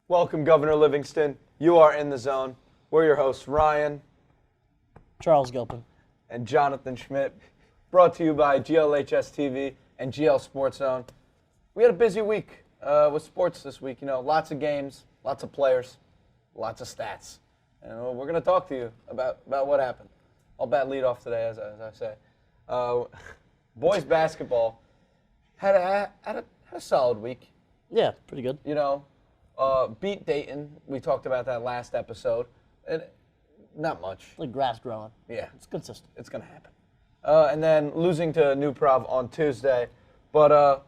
Welcome, Governor Livingston. You are in the zone. We're your hosts, Ryan Charles Gilpin. and Jonathan Schmidt. Brought to you by GLHS TV and GL Sports Zone. We had a busy week with sports this week. You know, lots of games, lots of players, lots of stats. And we're going to talk to you about what happened. I'll bat lead off today, as I say. Boys basketball had a solid week. Yeah, pretty good. You know, beat Dayton. We talked about that last episode. Not much. Like grass growing. Yeah, It's consistent. it's going to happen. And then losing to New Prov on Tuesday. But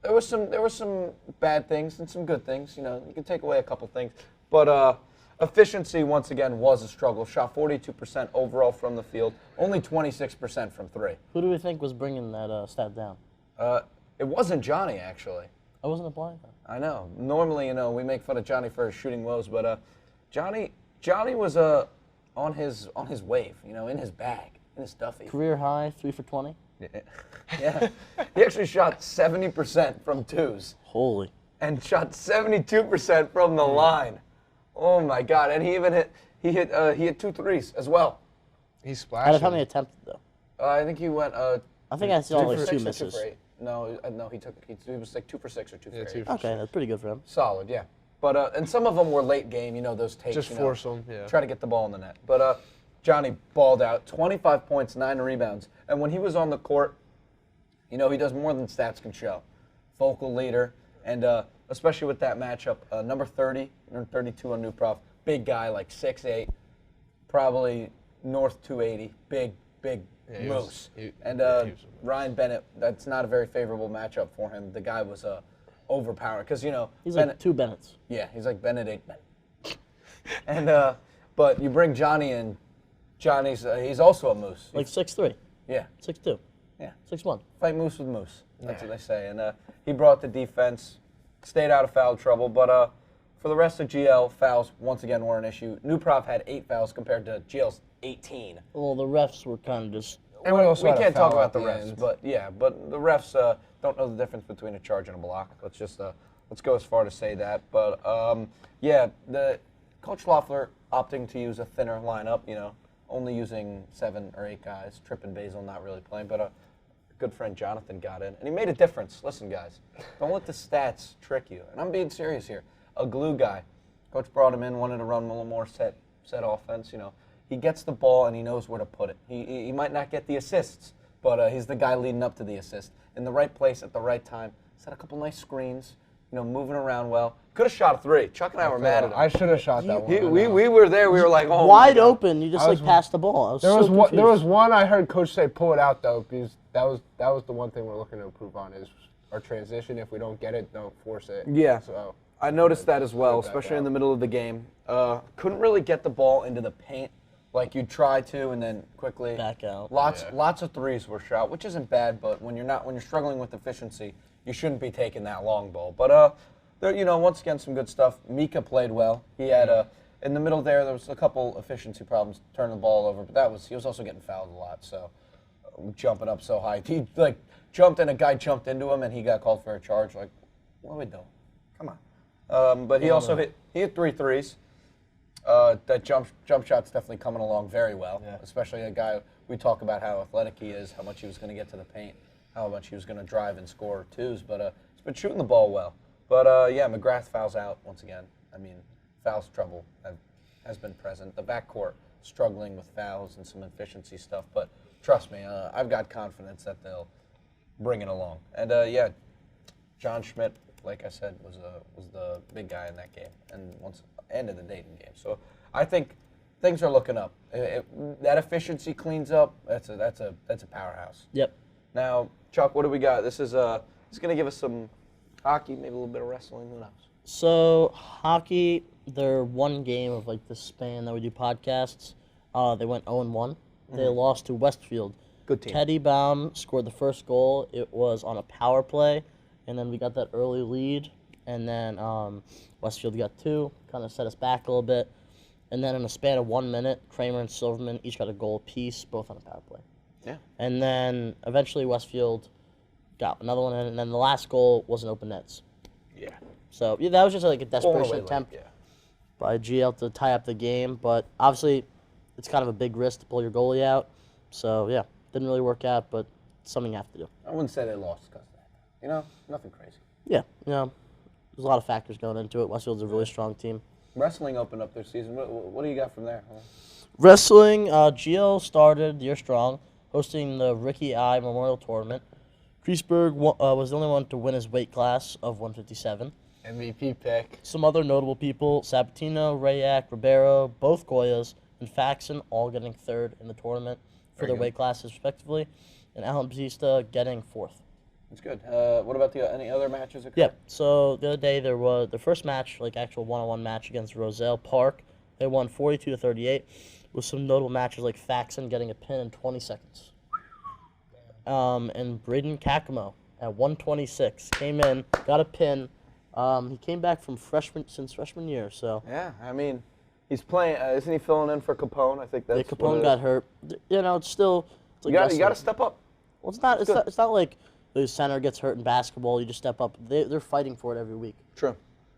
there were some bad things and some good things. You know, you can take away a couple things. But efficiency, once again, was a struggle. Shot 42% overall from the field, only 26% from three. Who do we think was bringing that stat down? It wasn't Johnny, actually. I wasn't applying that. I know. Normally, you know, we make fun of Johnny for his shooting woes, but Johnny was on his wave, you know, in his bag, in his stuffy. Career high, 3 for 20. Yeah. He actually shot 70% from twos Holy. and shot 72% from the line. Oh my God! And he hit 2 threes as well. He Out splashed. of how many attempted, though? I think he went. I think I saw like 2 for 6 2 or 2 misses. for 8. No, he was like 2 for 6 or 2 for 8. 2 for Okay, that's pretty good for him. Solid, yeah. But and some of them were late game. You know, those takes. Just you know, force them, yeah. Try to get the ball in the net. But Johnny balled out, 25 points, 9 rebounds, and when he was on the court, you know, he does more than stats can show. Vocal leader, and especially with that matchup, number 30, number 32 on New Prof, big guy, like 6'8", probably north 280, big Yeah, he moose. was- and he was- Ryan Bennett, that's not a very favorable matchup for him. The guy was overpowered because, you know, He's Bennett, like 2 Bennetts. yeah, he's like Benedict Bennett. And but you bring Johnny in, Johnny's he's also a moose. Like 6'3", Yeah, 6'2", yeah. 6'1". Fight moose with moose. That's Yeah. what they say. And he brought the defense, stayed out of foul trouble. But for the rest of GL, fouls once again were an issue. New Prov had 8 fouls compared to GL's 18. Well, the refs were kind of just... And we also had a can't talk foul about at the the refs, end. but yeah, but the refs don't know the difference between a charge and a block. Let's go as far to say that. But yeah, the Coach Loeffler opting to use a thinner lineup. You know, only using 7 or 8 guys. Tripp and Basil not really playing, but good friend Jonathan got in, and he made a difference. Listen, guys, don't let the stats trick you. And I'm being serious here. A glue guy. Coach brought him in, wanted to run a little more set offense. You know, he gets the ball and he knows where to put it. He might not get the assists, but he's the guy leading up to the assist. In the right place at the right time. Set a couple nice screens. You know, moving around well. Could have shot a 3. Chuck and I were mad at him. I should have shot that one. We were there. We were like, oh, my Wide God. open, you just I like was- passed the ball. I was There so was one. There was confused. one I heard Coach say, "Pull it out," though, because that was the one thing we're looking to improve on is our transition. If we don't get it, don't force it. Yeah. So I noticed that as well, Put that especially in out. the middle of the game. Couldn't really get the ball into the paint like you'd try to, and then quickly Back out. Lots of threes were shot, which isn't bad, but when you're struggling with efficiency, you shouldn't be taking that long ball. But there, you know, once again, some good stuff. Mika played well. He had in the middle there was a couple efficiency problems, turning the ball over, but he was also getting fouled a lot. So jumping up so high, he like jumped and a guy jumped into him, and he got called for a charge. Like, what are we doing? Come on. But he also hit 3 threes. That jump shot's definitely coming along very well, especially a guy, we talk about how athletic he is, how much he was going to get to the paint, how much he was going to drive and score twos, but he's been shooting the ball well. But yeah, McGrath fouls out once again. I mean, fouls trouble has been present. The backcourt struggling with fouls and some efficiency stuff, but trust me, I've got confidence that they'll bring it along. And yeah, John Schmidt, like I said, was the big guy in that game, and in the Dayton game. So I think things are looking up. That efficiency cleans up. That's a powerhouse. Yep. Now, Chuck, what do we got? This is going to give us some hockey, maybe a little bit of wrestling. Who knows? So hockey, their one game of like the span that we do podcasts, they went 0-1. They lost to Westfield. Good team. Teddy Baum scored the first goal. It was on a power play, and then we got that early lead, and then Westfield got 2, kind of set us back a little bit, and then in a span of 1 minute, Kramer and Silverman each got a goal apiece, both on a power play. Yeah. And then eventually Westfield got another one in, and then the last goal was an open nets. Yeah. So yeah, that was just like a Pulling away desperation late, attempt yeah. by GL to tie up the game. But obviously, it's kind of a big risk to pull your goalie out. So yeah, didn't really work out, but it's something you have to do. I wouldn't say they lost because of that. You know, nothing crazy. Yeah, there's a lot of factors going into it. Westfield's a really strong team. Wrestling opened up their season. What do you got from there? Wrestling, GL started the year strong, hosting the Ricky I Memorial Tournament. Kreisberg was the only one to win his weight class of 157. MVP pick. Some other notable people, Sabatino, Rayak, Ribeiro, both Goyas, and Faxon all getting third in the tournament for Very their good. weight classes respectively, and Alan Batista getting fourth. That's good. What about any other matches? Yeah, so the other day there was the first match, like actual one-on-one match against Roselle Park. They won 42-38, with some notable matches like Faxon getting a pin in 20 seconds. And Braden Kakamo at 126 came in, got a pin. He came back from since freshman year, so Yeah, I mean, he's playing. Isn't he filling in for Capone? I think that's. yeah, Capone got hurt. You know, it's still. It's like You wrestling. got to step up. Well, it's not. good. It's not like the center gets hurt in basketball. You just step up. They're fighting for it every week. True.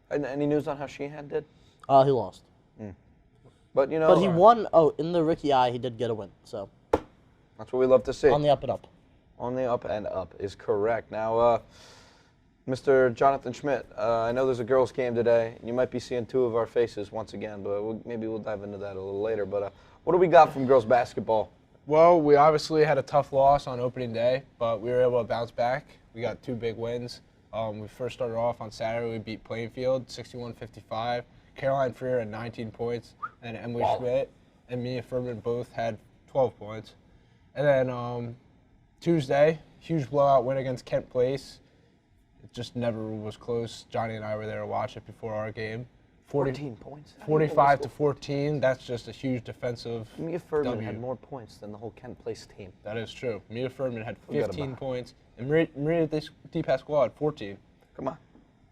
And any news on how Sheehan did? He lost, But you know. but he won. Oh, in the Ricky I, he did get a win. So That's what we love to see. on the up and up. On the up and up is correct. Now, Mr. Jonathan Schmidt, I know there's a girls' game today. You might be seeing two of our faces once again, but maybe we'll dive into that a little later. But what do we got from girls' basketball? Well, we obviously had a tough loss on opening day, but we were able to bounce back. We got 2 big wins. We first started off on Saturday. We beat Plainfield 61-55. Caroline Freer had 19 points, and Emily Schmidt and Mia Furman both had 12 points. And then Tuesday, huge blowout win against Kent Place. It just never was close. Johnny and I were there to watch it before our game. 14 points. 45-14. That's just a huge defensive Mia Furman W. had more points than the whole Kent Place team. That is true. Mia Furman had Forget 15 about it. points, and Maria Di Pasquale had 14. Come on.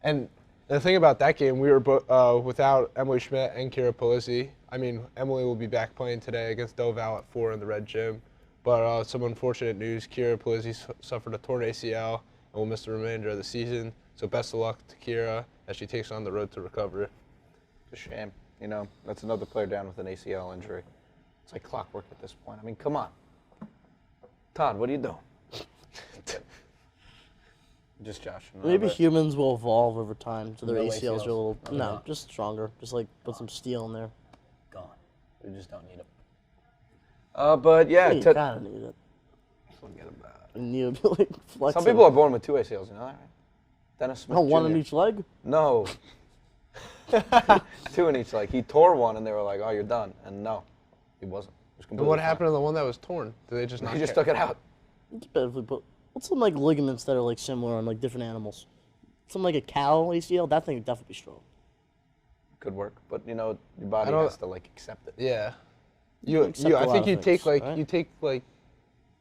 And the thing about that game, we were without Emily Schmidt and Kira Polizzi. I mean, Emily will be back playing today against Doval at 4 in the Red Gym. But some unfortunate news, Kira Polizzi suffered a torn ACL and will miss the remainder of the season. So best of luck to Kira as she takes on the road to recovery. It's a shame. You know, that's another player down with an ACL injury. It's like clockwork at this point. I mean, come on. Todd, what are you doing? Just Josh. Maybe humans will evolve over time, so their No ACLs are a ACLs. little No, no, not. just stronger. Just like put some steel in there. Gone. We just don't need them. But yeah, You kind of need it. forget about it. You need to be like flexible. Some people are born with 2 ACLs, you know that, right? Dennis Smith Oh, one in Jr.. each leg. No. 2 in each leg. He tore one, and they were like, "Oh, you're done." And no, he wasn't. He was But completely what fine. happened to the one that was torn? Did they just not He just care? took it out. It's better if we put what's some like ligaments that are like similar on like different animals. Something like a cow ACL. That thing would definitely be strong. Could work, but you know, your body I don't- has to like accept it. Yeah. accept a I lot think of you take things, like right?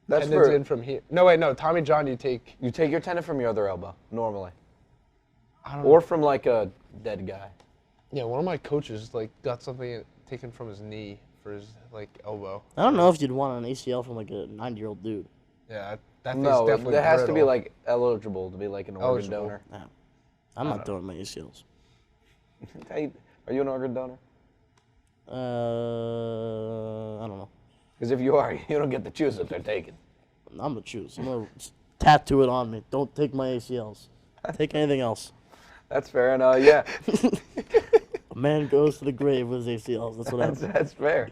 That's tendons for in from here. No, wait, no. Tommy John, you take. you take your tendon from your other elbow normally, I don't or from like a dead guy. Yeah, one of my coaches like got something taken from his knee for his like elbow. I don't know if you'd want an ACL from like a 90-year-old dude. Yeah, that thing's No, definitely that has to be brittle. like eligible to be like an organ Eligible. donor. No, I'm not doing my ACLs. Hey, are you an organ donor? I don't know. Because if you are, you don't get to choose if they're taken. I'm gonna choose. I'm gonna tattoo it on me. Don't take my ACLs. Take anything else. That's fair, and yeah, A man goes to the grave with his ACLs. That's what that's, happens. that's fair.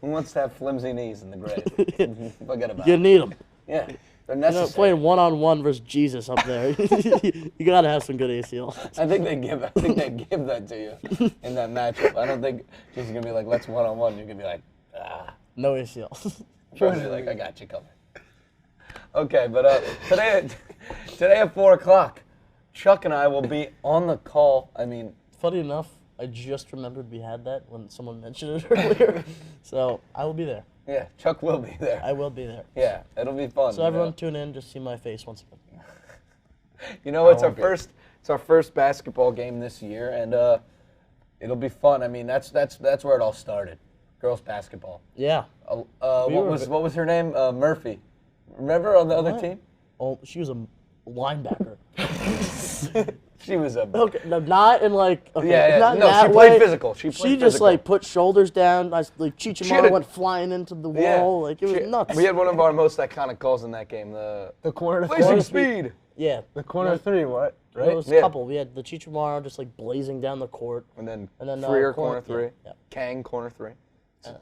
Who wants to have flimsy knees in the grave? Forget about You it. need them. Yeah, they're You know, necessary. playing one-on-one versus Jesus up there. You gotta have some good ACLs. I think they give that to you in that matchup. I don't think she's gonna be like, let's one-on-one. You're gonna be like, ah. No ACLs. Probably like, I got you covered. Okay, but today at 4 o'clock, Chuck and I will be on the call. I mean, Funny enough, I just remembered we had that when someone mentioned it earlier. So I will be there. yeah, Chuck will be there. I will be there. Yeah, it'll be fun. So you everyone know? tune in, just see my face once again. You know, it's I our won't be. first. It's our first basketball game this year, and it'll be fun. I mean, that's where it all started. Girls basketball. Yeah. What were was her name? Murphy. Remember on the other What? team? Oh, she was a linebacker. She was a. Okay, no, not in like. Okay, Yeah, not in no, that she played way. physical. She played just physical. like put shoulders down. Like had a- Chichimaro went flying into the wall. Like it was nuts. We had one of our most iconic calls in that game. The The corner blazing three. speed. Yeah. The corner three, what? There Right? was a Yeah. couple. We had the Chichimaro just like blazing down the court. And then And then, Freer corner- corner three. yeah, Kang corner three.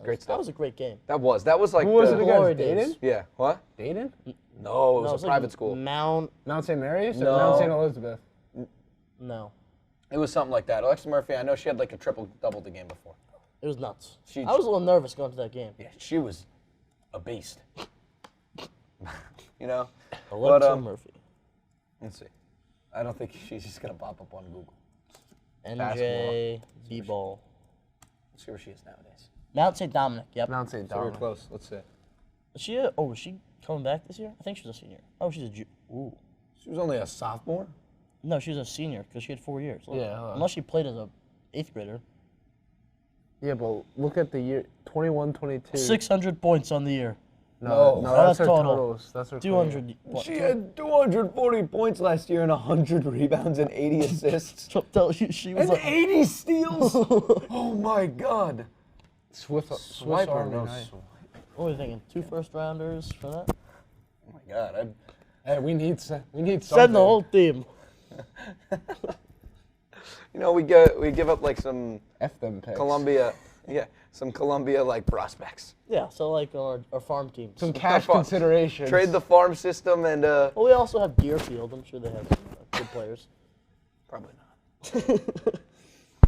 Great That stuff. was a great game. That was like Who was the, it Glory against? days. Dayton? Yeah. What? Dayton? No, it No, was it's a like private school. Mount. Mount St. Mary's? Or No. Mount St. Elizabeth? No, It was something like that. Alexa Murphy, I know she had like a triple double the game before. it was nuts. She- I was a little nervous going to that game. Yeah, she was a beast. You know? Alexa um, Murphy, Let's see. I don't think she's just gonna pop up on Google. NJ B-ball, Let's see where she is nowadays. Mount St. Dominic. Yep. Mount St. So we're Dominic. close. Let's see. Is she? Was she coming back this year? I think she was a senior. Oh, she's a Ooh. She was only a sophomore. No, she was a senior because she had 4 years. Look, Yeah. Unless she played as a 8th grader. Yeah, but look at the year 21, 22. 600 points on the year. No. No, That's that's her total. totals. That's her 200. She had 240 points last year and 100 rebounds and 80 assists. Tell you, she was And like, 80 steals. Oh my God. Swiss Swiper, Army no knife. swipe. what were you thinking? 2 first-rounders for that? Oh my God. Hey, we need something. Send the whole team. You know, we give up like some F them picks. Columbia, some Columbia like prospects. Yeah, so like our farm teams. Some cash Fuck. consideration. Trade the farm system and Well, we also have Deerfield. I'm sure they have some good players. probably not.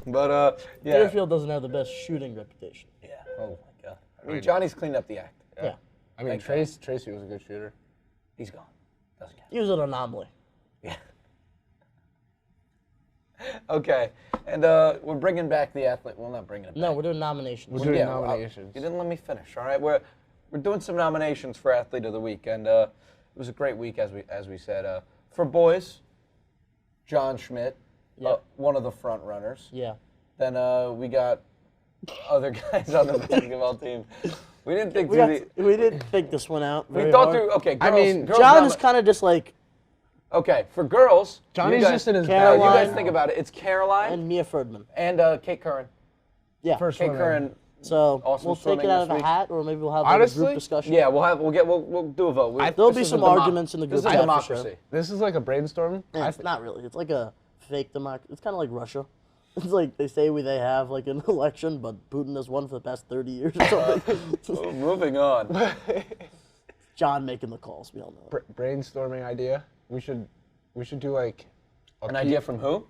But yeah. Deerfield doesn't have the best shooting reputation. Yeah. Oh my God. I mean, Johnny's cleaned up the act. Yeah. I mean, Tracy was a good shooter. He's gone. Doesn't count. He was an anomaly. Yeah. Okay, and we're bringing back the athlete. Well, not bringing it back. No, we're doing nominations. We're doing Yeah, nominations. you didn't let me finish. All right, we're doing some nominations for athlete of the week, and it was a great week as we said. For boys, John Schmidt, Yeah. one of the front runners. Yeah. Then we got other guys on the basketball team. We didn't think We didn't think this one out. we very thought hard. through. Okay, I girls, mean, girls John nomi- is kind of just like Okay, for girls, Johnny's you guys, just in his you bag. guys Caroline. think about it. It's Caroline and Mia Ferdman. and Kate Curran. Yeah. First Kate one. Curran. So Awesome we'll take swimming it out this of a week. hat, or maybe we'll have like, a Honestly, group discussion. Yeah, we'll do a vote. There'll This be is some a demo- arguments in the This group is a chat for sure. democracy. This is like a brainstorm. Yeah, it's not really. It's like a fake democracy. It's kind of like Russia. It's like they say they have like an election, but Putin has won for the past 30 years or something. Oh, moving on. John making the calls. We all know. it. Brainstorming idea. We should do like An idea from who?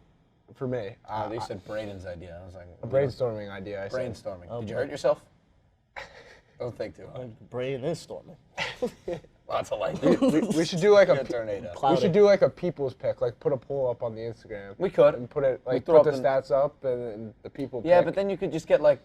for me. Oh, they said Braden's idea. I was like, A brainstorming idea. I said. brainstorming. Oh, Did you boy. hurt yourself? Don't think too hard. Like, the brain is storming. Lots of lightning. We should do like A a. tornado. We Cloudy. should do like a people's pick. Like put a poll up on the Instagram. We could. And put it like throw put the up stats up and the people. Yeah, pick. but then you could just get like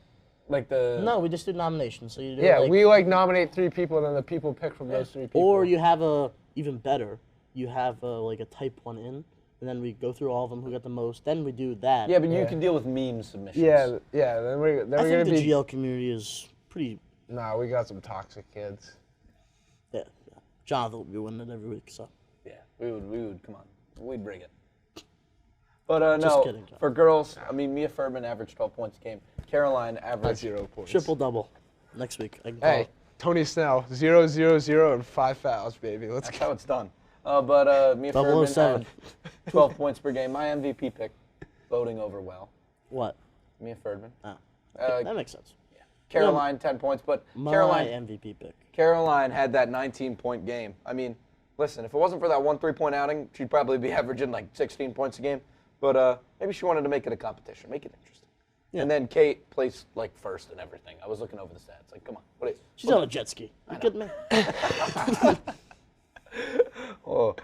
the. No, we just do nominations. So you do Yeah, like, we like nominate 3 people, and then the people pick from those 3 people. or you have a even better. You have like a type one in, and then we go through all of them who got the most. Then we do that. Yeah, but you Yeah. can deal with meme submissions. Yeah. Then we're I gonna think the be. GL community is pretty. Nah, we got some toxic kids. Yeah. Jonathan will be winning it every week. So Yeah, we would. Come on, we'd bring it. But Just no, kidding, John. for girls, I mean, Mia Ferdman averaged 12 points a game. Caroline By averaged 0 points. triple double next week. I can call Hey, it. Tony Snell, 0, 0, 0, and 5 fouls, baby. Let's That's go. how it's done. But Mia Ferdman 007. had 12 points per game. My MVP pick, voting over well. What? Mia Ferdman. Oh, Uh, that makes sense. Caroline, 10 points. But My Caroline MVP pick. Caroline had that 19-point game. I mean, listen, if it wasn't for that 1 3-point outing, she'd probably be averaging like 16 points a game. But maybe she wanted to make it a competition, make it interesting. Yeah. And then Kate placed like first and everything. I was looking over the stats. Like, come on. She's on a jet ski. You kidding me? Oh,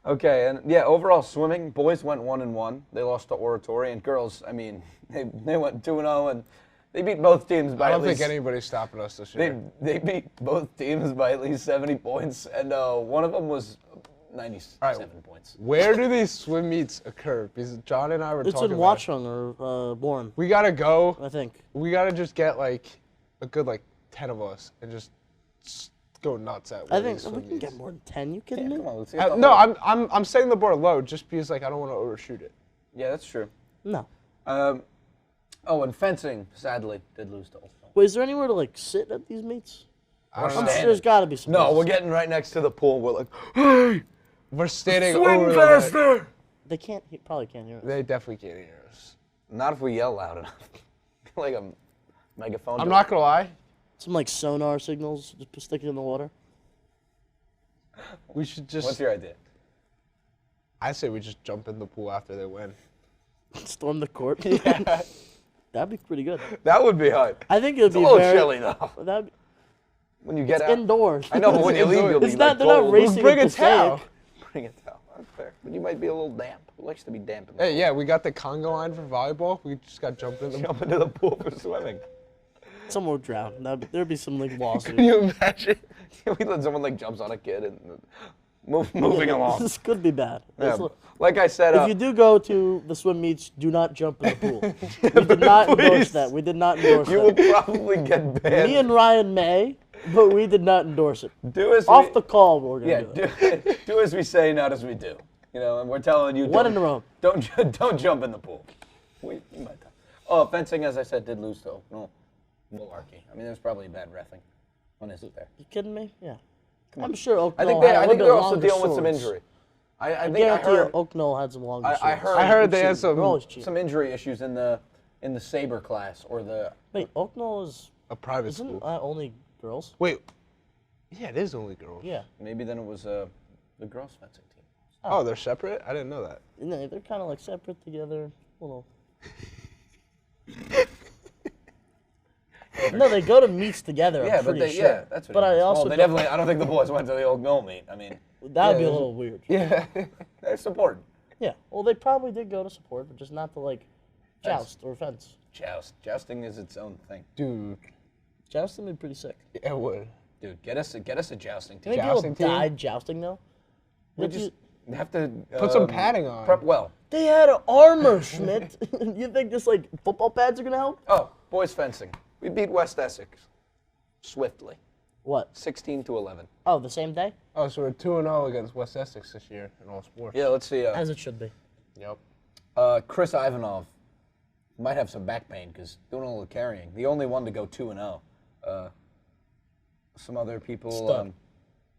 okay. And yeah, overall swimming, boys went 1-1. They lost to Oratory, and girls, I mean, they went 2-0, and they beat both teams by I at don't think least. anybody's stopping us this year. They beat both teams by at least 70 points, and one of them was 97 points. Where do these swim meets occur? Because John and I were It's talking in about it. Watchung or Bourne, We gotta go. I think. We gotta just get like a good like 10 of us and just go nuts at I one of think these we swim can meets. get more than 10. You Yeah, kidding me? come on, let's see. No, I'm setting the bar low just because like I don't want to overshoot it. Yeah, that's true. No. Oh, and fencing, sadly, did lose to Oakville. Wait, is there anywhere to like sit at these meets? I don't I'm know. sure there's got to be some. No, places. we're getting right next to the pool. We're like, hey, We're standing swim over the net. faster! They can't. He probably can't hear us. They definitely can't hear us. Not if we yell loud enough. Like a megaphone. I'm not gonna lie. Some like sonar signals. Just stick it in the water. We should just. What's your idea? I say we just jump in the pool after they win. Storm the court. That'd be pretty good. That would be hype. I think it'd It's a be little very. chilly though. That'd be, When you get it's out. indoors. I know, but when you leave, you'll It's be not. like They're not cold. racing. Bring at a the towel. same. Bring a towel. That's fair. But you might be a little damp. It likes to be damp. In the Hey, yeah, we got the Congo line for volleyball. We just got jumped in the Jump into the pool for swimming. Someone would drown. There'd be some like lawsuit. Can you imagine? We let someone like jumps on a kid and moving along. This could be bad. Yeah. This- Like I said, If you do go to the swim meets, do not jump in the pool. We did not endorse Please. that. We did not endorse you will that. probably get banned. Me and Ryan may, but we did not endorse it. do as Off we, the call, we're gonna yeah, do it. do as we say, not as we do. You know, and we're telling you. One don't- in a row. Don't jump in the pool. You might. Oh, fencing, as I said, did lose to no Malarkey. I mean, there's probably bad reffing. When is it there? You kidding me? Yeah. I'm sure Oak I Knoll think had a I little think bit they're also longer dealing with some swords. injury. I think I Guarantee heard. Oak Knoll had some longer I swords. heard. I heard they had some They're always some cheap. some injury issues in the saber class or the. Wait, Oak Knoll is a private isn't school. only girls? Wait, yeah, it is only girls. Yeah. Maybe then it was the girls fencing team. Oh, they're separate? I didn't know that. No, they're kind of like separate together. Little. No, they go to meets together. Yeah, I'm but pretty they, sure. yeah, that's what. But it I is. also Well, they don't- definitely. I don't think the boys went to the old goal meet. I mean, That would be a yeah, little weird. Yeah. they're supporting. Yeah. Well, they probably did go to support, but just not to like joust or fence. Jousting is its own thing. Dude, Jousting would be pretty sick. it would. Dude, get us a jousting You team. think people Jousting team? died jousting though? We Did just you- have to Put some padding on. Prep well. They had armor, Schmidt. You think just like football pads are gonna help? Oh, boys fencing. We beat West Essex swiftly, What? 16-11. Oh, the same day? Oh, so we're 2-0 against West Essex this year in all sports. Yeah, let's see. As it should be. Yep. Chris Ivanov might have some back pain because doing all the carrying. The only one to go 2-0. Some other people. Stud.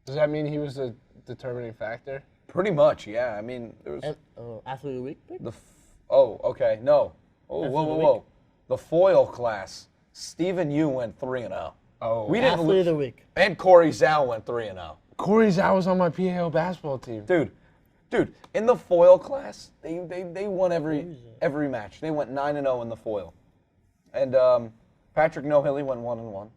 Does that mean he was a determining factor? Pretty much, yeah. I mean, there was And, athlete of the week pick? oh, okay, no. Oh, Athlete whoa, of the whoa, week. whoa. The foil class. Stephen Yu went 3-0. Oh. We didn't. Athlete of the week. And Corey Zhao went 3-0. Corey Zhao was on my PAO basketball team. Dude, in the foil class, they won every match. They went 9-0 in the foil. And Patrick Nohilly went 1-1.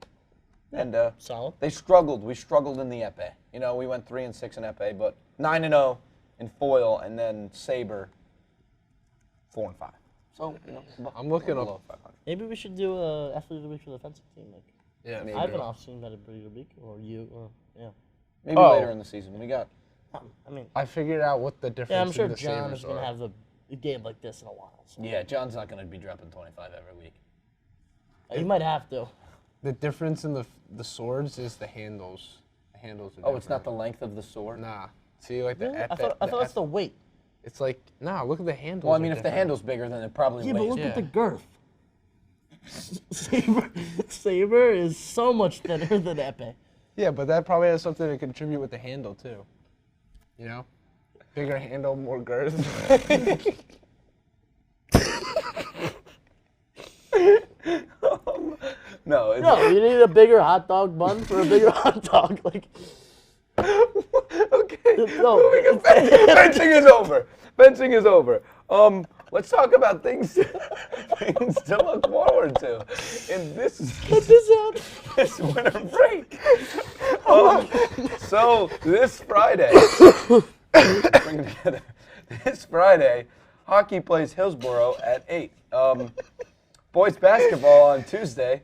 And Solid. they struggled. We struggled in the epee. You know, we went 3-6 in epee, but 9-0 in foil, and then saber 4-5. So you know, I'm looking below up. 500. Maybe we should do a athlete of the week for the fencing team. Like Yeah, Maybe. Ivanov seemed had a pretty good week, or you, or yeah. Maybe Oh. later in the season. We got. I mean, I figured out what the difference yeah, I'm sure in the John sabers is gonna are. have a game like this in a while. So. Yeah, John's not going to be dropping 25 every week. You might have to. The difference in the swords is the handles. The handles are Oh, it's not the different. length of the sword. Nah. See, like Really? the I thought it's F- the weight. It's like, nah, look at the handles. Well, I are mean, if the different. handle's bigger, then it probably Yeah, but weighs. look Yeah. at the girth. Saber is so much thinner than Epee. Yeah, but that probably has something to contribute with the handle, too. You know? Bigger handle, more girth. No, it's, No, you need a bigger hot dog bun for a bigger hot dog. Like, okay. no, Fencing is over. Fencing is over. Let's talk about things to look forward to in this cut this out. this winter break. So this Friday, bring it together. This Friday, hockey plays Hillsborough at 8. Boys basketball on Tuesday.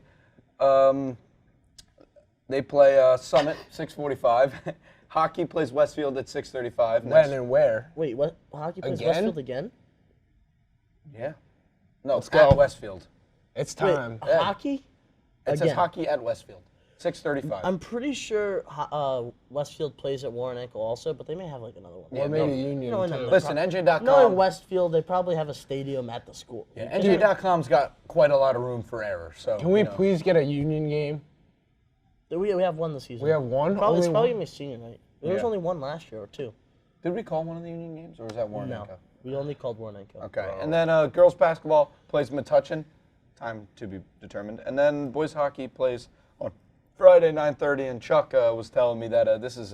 They play Summit 6:45. Hockey plays Westfield at 6:35. When and where? Wait, what? Hockey plays Again? Westfield again? Yeah. No, Let's at go. Westfield. It's Wait, time. Yeah. hockey? It says Again. hockey at Westfield. 6:35. I'm pretty sure Westfield plays at Warren Ankle also, but they may have like another one. Or maybe Union, You know, in too. the- Listen, NJ.com. Knowing Westfield, they probably have a stadium at the school. Yeah, NJ.com's got quite a lot of room for error. So Can we you know. please get a Union game? We have one this season. We have one? Probably, it's Only probably one? my senior night. There was Yeah. only one last year or two. Did we call one of the Union games, or was that Warren No, Ankle? we only called Warren Ankle. Okay, and then girls basketball plays Metuchen, time to be determined, and then boys hockey plays on Friday 9:30. And Chuck was telling me that this is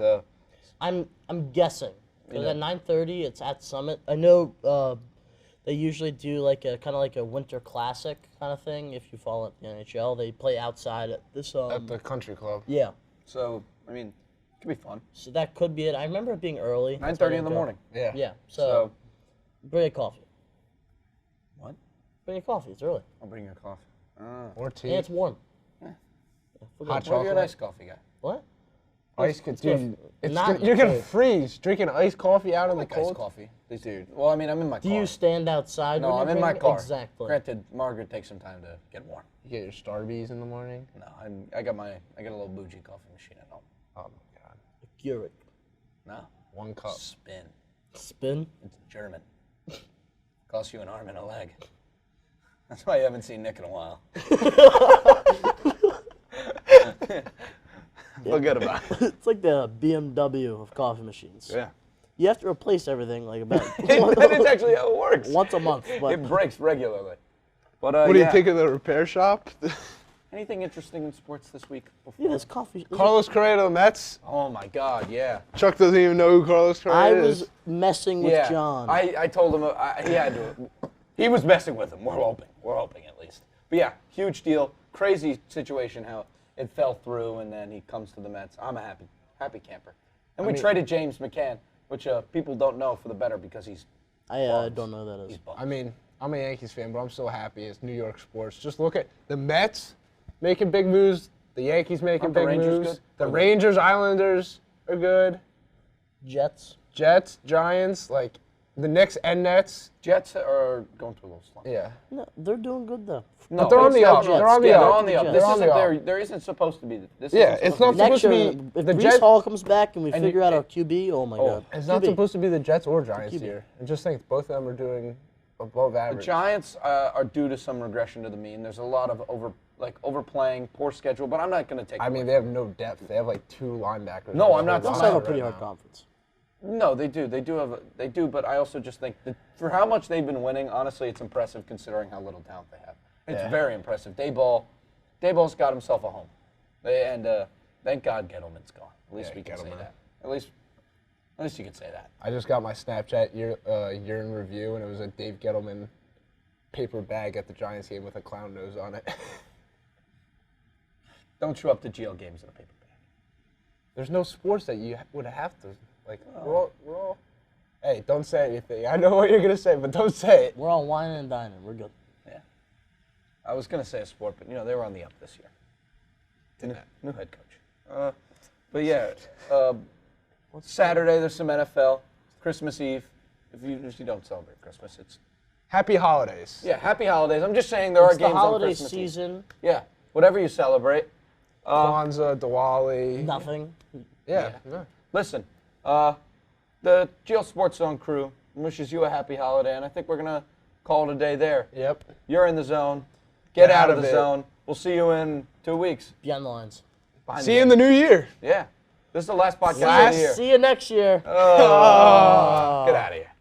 I'm guessing because Yeah. at 9:30 it's at Summit. I know they usually do like a kind of like a winter classic kind of thing. If you follow the NHL, they play outside at this. At the country club. Yeah, so. I mean, it could be fun. so that could be it. I remember it being early. 9:30 in the Go. morning. Yeah. Yeah, So so bring a coffee. what? Bring a coffee. It's early I'll bring your coffee. Or tea. and it's warm. Yeah. We're Hot good. Well, you're an chocolate. iced coffee guy. What? Ice could, gonna- dude. It's not you're gonna cold. freeze drinking iced coffee out in the Iced cold. coffee. Dude. Well, I mean, I'm in my Do car. you stand outside? No, when I'm you're in my drinking? car. Exactly. Granted, Margaret takes some time to get warm. You get your Starbies in the morning. No, I got a little bougie coffee machine at home. Oh my god. Keurig. No, 1 cup. Spin. Spin. It's German. Costs you an arm and a leg. That's why you haven't seen Nick in a while. Forget about it. It's like the BMW of coffee machines. Yeah. You have to replace everything like about That is actually how it works. once a month. But It breaks regularly. But What do yeah. you think of the repair shop? Anything interesting in sports this week? Before? yeah, this coffee. Carlos Correa to the Mets. Oh my God, yeah. Chuck doesn't even know who Carlos Correa I is. was messing with Yeah. John. I told him he had to. He was messing with him. We're hoping. We're hoping at least. But yeah, huge deal. Crazy situation how it fell through, and then he comes to the Mets. I'm a happy camper. And we traded James McCann, which people don't know for the better because he's I don't know who that is. bummed. I mean, I'm a Yankees fan, but I'm so happy it's New York sports. Just look at the Mets making big moves, the Yankees making Aren't the big Rangers moves. good? The Rangers, Islanders are good. Jets. Jets, Giants, like the Knicks and Nets. Jets are going through a little slump. Yeah. No, they're doing good though. No, But they're on it's the not up. Jets. They're on the Yeah, up. They're on the up. They're This on isn't the up. there isn't supposed to be. This Yeah, isn't it's supposed not to Next supposed year, to be if the Brees Jets. Hall comes back and we And figure you- out our QB, oh my God. It's not QB. supposed to be the Jets or Giants QB. here. I just think both of them are doing above The average. Giants are due to some regression to the mean. There's a lot of overplaying, poor schedule, but I'm not going to take. I mean, they have no depth. They have like 2 linebackers. No, I'm not They also talking have a about pretty right hard conference. No, they do. They do. But I also just think that for how much they've been winning, honestly, it's impressive considering how little talent they have. It's Yeah. very impressive. Dayball's got himself a home, and thank God Gettleman's gone. At least Yeah, we can say Gettleman. that. At least you can say that. I just got my Snapchat year in review, and it was a Dave Gettleman paper bag at the Giants game with a clown nose on it. Don't show up to GL games in a paper bag. There's no sports that you would have to like. We're all. Hey, don't say anything. I know what you're gonna say, but don't say it. We're all whining and dining. We're good. Yeah. I was going to say a sport, but, they were on the up this year. New head coach. But, yeah, Saturday there's some NFL. Christmas Eve. If you don't celebrate Christmas, it's... Happy holidays. Yeah, happy holidays. I'm just saying there are It's the games on holiday Christmas Eve. season. Yeah, whatever you celebrate. Kwanzaa, Diwali. Nothing. Yeah. No. Listen, the GL Sports Zone crew wishes you a happy holiday, and I think we're going to call it a day there. Yep. You're in the zone. Get out of the it. zone. We'll see you in 2 weeks. Beyond the lines. Behind See you in the new year. Yeah. This is the last podcast of the year. See you next year. Get out of here.